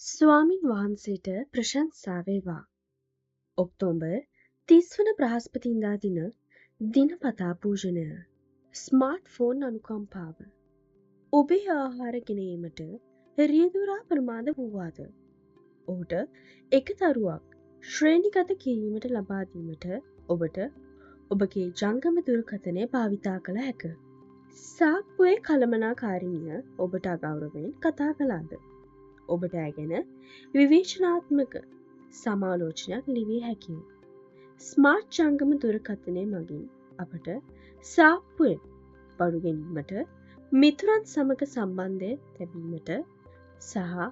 ස්වාමින් වහන්සේට ප්‍රශංසා වේවා. ඔක්තෝබර් 30 වන බ්‍රහස්පතින්දා දින දිනපතා පූජනය. ස්මාර්ට් ෆෝන් අනුකම්පාව. ඔබේ ආහාර ගෙනීමට රියදුරා ප්‍රමාද වූවාද? ඔහුට එක දරුවක් ශ්‍රේණිගත කිරීමට ලබා දීමට ඔබට ඔබගේ ජංගම දුරකථනය භාවිතා කළ හැක. සාප්පුවේ කළමනාකාරිනිය ඔබට අගෞරවයෙන් කතා කළාද? ඔබට ඇගෙන විවේචනාත්මක සමාලෝචනයක් ලිවිය හැකියි. ස්මාර්ට් ජංගම දුරකථනය මගින් අපට සාප්පුවෙන් බඩු ගැනීමට, මිතුරන් සමග සම්බන්ධය තැබීමට සහ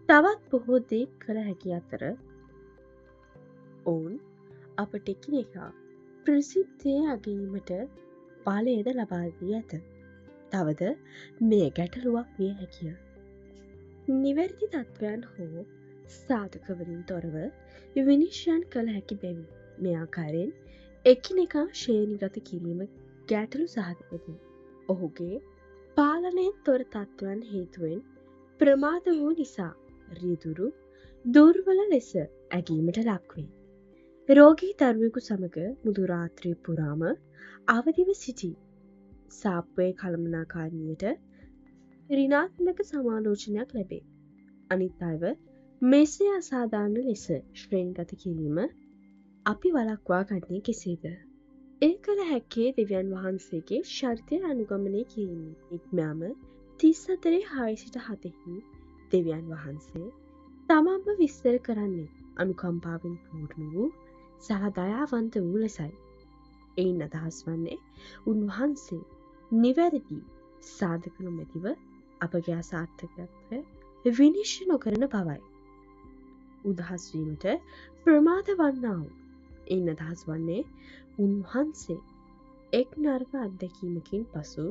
තවත් බොහෝ දේ කළ හැකි අතර ඔවුන් අපට එකිනෙකා ප්‍රසිද්ධිය අගීමට බලයද ලබා දී ඇත. තවද මෙය ගැටලුවක් විය හැකිය. නිවැරදි තත්ත්වයන් හෝ සාධකවලින් තොරව විනිශ්චයන් කළ හැකි බැවින් මේ ආකාරයෙන් එකිනෙකා ශ්‍රේණිගත කිරීම ගැටලු සහගතද. ඔහුගේ පාලනයෙන් තොර තත්ත්වයන් හේතුවෙන් ප්‍රමාද වූ නිසා රියදුරු දුර්වල ලෙස ඇගීමට ලක්වේ. රෝගී දරුවෙකු සමග මුදු රාත්‍රිය පුරාම අවදිව සිටි සාප්පුවේ කළමනාකාරිනියට ඍණාත්මක සමාලෝචනයක් ලැබේ. අනිත් අයව මෙසේ අසාධාරණ ලෙස ශ්‍රේණිගත කිරීම අපි වළක්වා ගන්නේ කෙසේද? ඒ කළ හැක්කේ දෙවියන් වහන්සේගේ ශරිතය අනුගමනය කිරීම. ඉක්මෑම 34:6-7 දෙවියන් වහන්සේ තමන්ම විස්තර කරන්නේ අනුකම්පාවෙන් පූර්ණ වූ සහ දයාවන්ත වූ ලෙසයි. එයින් අදහස් වන්නේ උන්වහන්සේ නිවැරදි සාධක නොමැතිව අපගේ අසාර්ථකත්වය විනිශ්චය නොකරන බවයි. උදහස් වීමට ප්‍රමාද වන්නා වූ එයින් අදහස් වන්නේ උන්වහන්සේ එක් නරක අත්දැකීමකින් පසු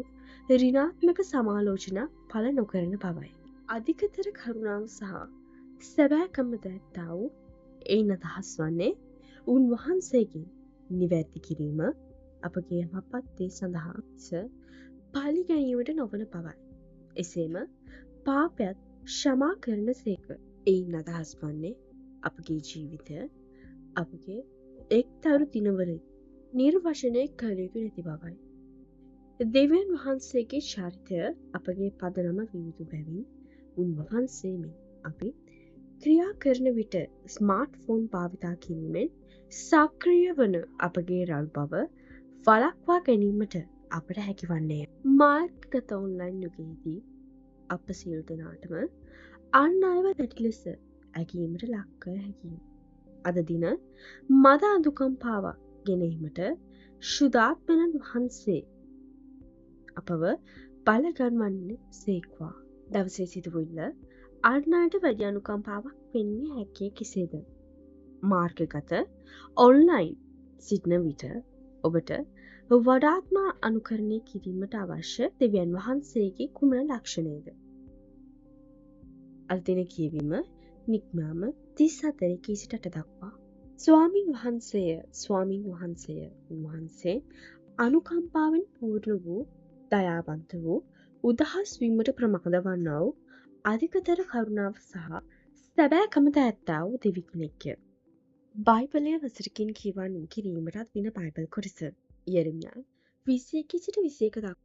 ඍණාත්මක සමාලෝචන පළ නොකරන බවයි. අධිකතර කරුණාව සහ සැබෑකම දැත්තා වූ එයින් අදහස් වන්නේ උන්වහන්සේගේ නිවැරදි කිරීම අපගේ යහපත්තේ සඳහා පාලි ගැනීමට නොවන බවයි. එසේම පාපයත් ක්ෂමා කරන සේක. එයින් අදහස් වන්නේ අපගේ ජීවිතය අපගේ එක්තරු දිනවල නිර්වශනය කළ යුතු නැති බවයි. දෙවියන් වහන්සේගේ චරිතය අපගේ පදනම වියුතු බැවින් උන්වහන්සේම අපි ක්‍රියා කරන විට ස්මාර්ට් ෆෝන් භාවිතා කිරීමෙන් සක්‍රිය වන අපගේ රල් බව වළක්වා ගැනීමට අපට හැකිවන්නේ. මාර්ගගත ඔන්ලයින් යුගයේදී අප සියලු දෙනාටම අන් අයව දැඩි ලෙස ඇගීමට ලක් කර හැකියි. අද දින මද අනුකම්පාවක් ගෙනීමට ශුද්ධාත්මයන් වහන්සේ අපව බලගන්වන්නේ සේක්වා. දවසේ සිදුවිල්ල අන් අයට වැඩි අනුකම්පාවක් වෙන්නේ හැකියි කෙසේද? මාර්ගගත ඔන්ලයින් සිටින විට ඔබට වඩාත්ම අනුකරණය කිරීමට අවශ්‍ය දෙවියන් වහන්සේගේ කුමන ලක්ෂණයද? අද දින කියවීම නික්මාම 34:8 දක්වා. ස්වාමින් වහන්සේය උන්වහන්සේ අනුකම්පාවෙන් පූර්ණ වූ දයාවන්ත වූ උදහස් වීමට ප්‍රමාද වන්නා වූ අධිකතර කරුණාව සහ සැබෑකමද ඇත්තා වූ දෙවි කෙනෙක්ය. බයිබලය වසරකින් කියවන්න කිරීමටත් වෙන බයිබල් කොටස. යෙරමියා 21 සිට 21 දක්වා.